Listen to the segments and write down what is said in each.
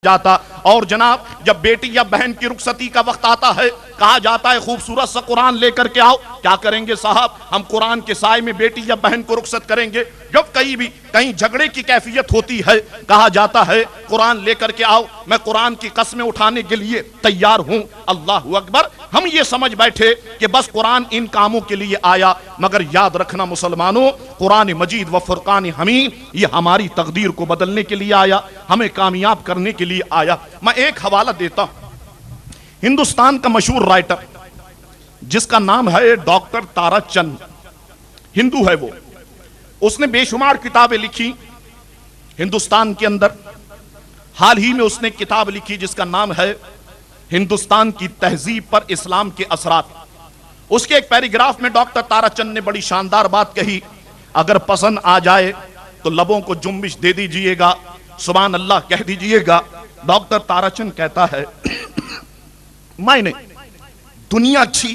جاتا. اور جناب جب بیٹی یا بہن کی رخصتی کا وقت آتا ہے کہا جاتا ہے خوبصورت سا قرآن لے کر کے آؤ. کیا کریں گے صاحب؟ ہم قرآن کے سائے میں بیٹی یا بہن کو رخصت کریں گے. جب کہیں جھگڑے کی کیفیت ہوتی ہے کہا جاتا ہے قرآن لے کر کے آؤ, میں قرآن کی قسمیں اٹھانے کے لیے تیار ہوں. اللہ اکبر. ہم یہ سمجھ بیٹھے کہ بس قرآن ان کاموں کے لیے آیا, مگر یاد رکھنا مسلمانوں, قرآن مجید و فرقان حمید یہ ہماری تقدیر کو بدلنے کے لیے آیا, ہمیں کامیاب کرنے کے لیے آیا. میں ایک حوالہ دیتا ہوں. ہندوستان کا مشہور رائٹر جس کا نام ہے ڈاکٹر تارا چند, ہندو ہے وہ, اس نے بے شمار کتابیں لکھی ہندوستان کے اندر. حال ہی میں اس نے کتاب لکھی جس کا نام ہے ہندوستان کی تہذیب پر اسلام کے اثرات. اس کے ایک پیراگراف میں ڈاکٹر تارا چند نے بڑی شاندار بات کہی, اگر پسند آ جائے تو لبوں کو جنبش دے دیجئے گا, سبحان اللہ کہہ دیجئے گا. ڈاکٹر تارا چند کہتا ہے میں نے دنیا کی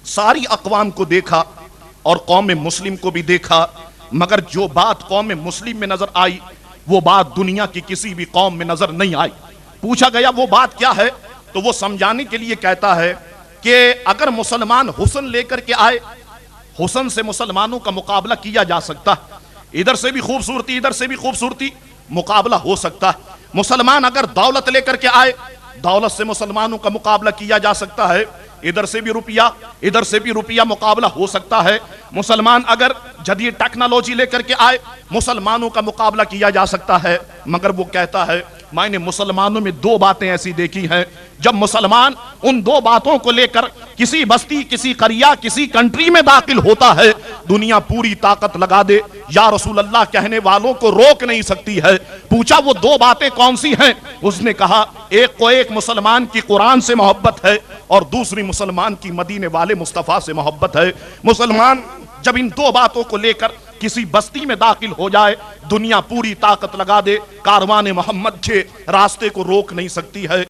ساری اقوام کو دیکھا اور قوم مسلم کو بھی دیکھا, مگر جو بات قوم مسلم میں نظر آئی وہ بات دنیا کی کسی بھی قوم میں نظر نہیں آئی. پوچھا گیا وہ بات کیا ہے تو وہ سمجھانے کے لیے کہتا ہے کہ اگر مسلمان حسن لے کر کے آئے, حسن سے مسلمانوں کا مقابلہ کیا جا سکتا, ادھر سے بھی خوبصورتی ادھر سے بھی خوبصورتی, مقابلہ ہو سکتا. مسلمان اگر دولت لے کر کے آئے, دولت سے مسلمانوں کا مقابلہ کیا جا سکتا ہے, ادھر سے بھی روپیہ ادھر سے بھی روپیہ, مقابلہ ہو سکتا ہے. مسلمان اگر جدید ٹیکنالوجی لے کر کے آئے, مسلمانوں کا مقابلہ کیا جا سکتا ہے. مگر وہ کہتا ہے میں نے مسلمانوں میں دو باتیں ایسی دیکھی ہیں, جب مسلمان ان دو باتوں کو لے کر کسی بستی, کسی قریہ, کسی کنٹری میں داخل ہوتا ہے, دنیا پوری طاقت لگا دے یا رسول اللہ کہنے والوں کو روک نہیں سکتی ہے. پوچھا وہ دو باتیں کون سی ہیں؟ اس نے کہا ایک کو ایک مسلمان کی قرآن سے محبت ہے اور دوسری مسلمان کی مدینے والے مصطفیٰ سے محبت ہے. مسلمان جب ان دو باتوں کو لے کر کسی بستی میں داخل ہو جائے, دنیا پوری طاقت لگا دے, کاروان محمد کے راستے کو روک نہیں سکتی ہے.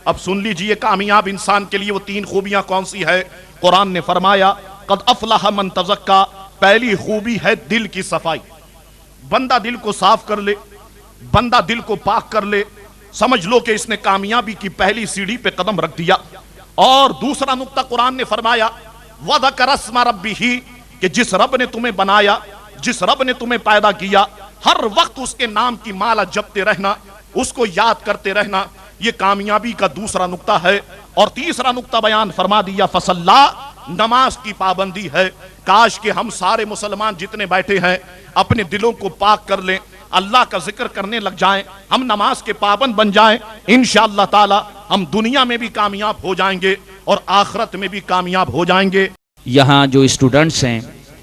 اب سن لیجئے کامیاب انسان کے لیے وہ تین خوبیاں کون سی ہے. قرآن نے فرمایا قد افلح من تزکا, پہلی خوبی ہے دل کی صفائی. بندہ دل کو صاف کر لے, بندہ دل کو پاک کر لے, سمجھ لو کہ اس نے کامیابی کی پہلی سیڑھی پہ قدم رکھ دیا. اور دوسرا نقطہ قرآن نے فرمایا وَذَكَرَ اسْمَ رَبِّهِ, کہ جس رب نے تمہیں بنایا, جس رب نے تمہیں پیدا کیا, ہر وقت اس کے نام کی مالا جپتے رہنا, اس کو یاد کرتے رہنا, یہ کامیابی کا دوسرا نقطہ ہے. اور تیسرا نقطہ بیان فرما دیا فصلا, نماز کی پابندی ہے. کاش کہ ہم سارے مسلمان جتنے بیٹھے ہیں اپنے دلوں کو پاک کر لیں, اللہ کا ذکر کرنے لگ جائیں, ہم نماز کے پابند بن جائیں, انشاءاللہ تعالی ہم دنیا میں بھی کامیاب ہو جائیں گے اور آخرت میں بھی کامیاب ہو جائیں گے. یہاں جو اسٹوڈنٹس ہیں,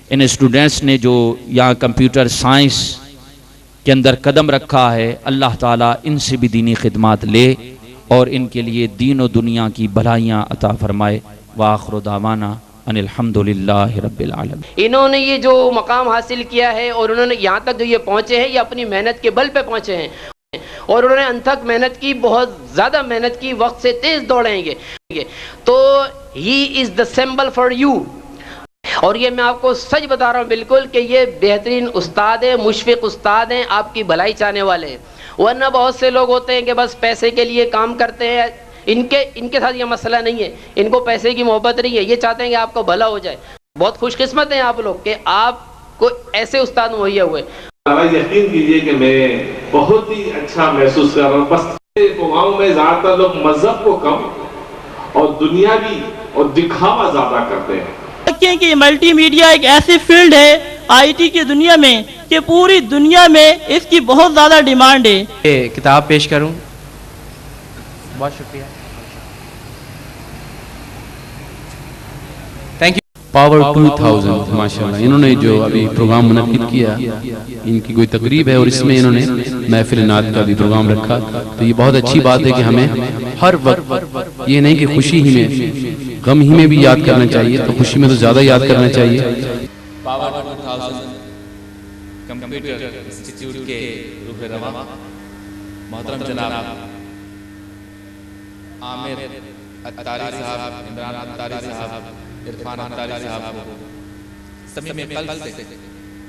ان اسٹوڈنٹس نے جو یہاں کمپیوٹر سائنس کے اندر قدم رکھا ہے, اللہ تعالیٰ ان سے بھی دینی خدمات لے اور ان کے لیے دین و دنیا کی بھلائیاں عطا فرمائے. وآخر دعوانا ان الحمدللہ رب العالمین. انہوں نے یہ جو مقام حاصل کیا ہے اور انہوں نے یہاں تک جو یہ پہنچے ہیں, یہ اپنی محنت کے بل پہ پہنچے ہیں, اور انہوں نے انتھک محنت کی, بہت زیادہ محنت کی, وقت سے تیز دوڑیں گے. تو ہی از دا سمبل فار یو. اور یہ میں آپ کو سچ بتا رہا ہوں بالکل کہ یہ بہترین استاد ہیں, مشفق استاد ہیں, آپ کی بھلائی چاہنے والے ہیں. ورنہ بہت سے لوگ ہوتے ہیں کہ بس پیسے کے لیے کام کرتے ہیں. ان کے ساتھ یہ مسئلہ نہیں ہے, ان کو پیسے کی محبت نہیں ہے, یہ چاہتے ہیں کہ آپ کو بھلا ہو جائے. بہت خوش قسمت ہیں آپ لوگ کہ آپ کو ایسے استاد مہیا ہوئے. یقین کیجئے کہ میں بہت ہی اچھا محسوس کر رہا ہوں. بس قوموں میں زیادہ تر لوگ مذہب کو کم اور دنیاوی اور دکھاوا زیادہ کرتے ہیں. کہ ملٹی میڈیا ایک ایسی فیلڈ ہے آئی ٹی کی دنیا میں کہ پوری دنیا میں اس کی بہت زیادہ ڈیمانڈ ہے. کتاب پیش کروں. بہت شکریہ. Thank you. پاور 2000 ماشاءاللہ, انہوں نے جو ابھی پروگرام منعقد کیا, ان کی کوئی تقریب ہے اور اس میں انہوں نے محفل نعت کا بھی پروگرام رکھا. تو یہ بہت اچھی بات ہے کہ ہمیں ہر وقت یہ نہیں کہ خوشی ہی میں, غم ہی میں بھی یاد کرنا چاہیے, تو خوشی میں تو زیادہ یاد کرنا چاہیے. پاور 2000 کمپیوٹر انسٹیٹیوٹ کے روح رواں محترم جناب عامر اتاری صاحب, عمران اتاری صاحب, عرفان اتاری صاحب کو صمیم قلب سے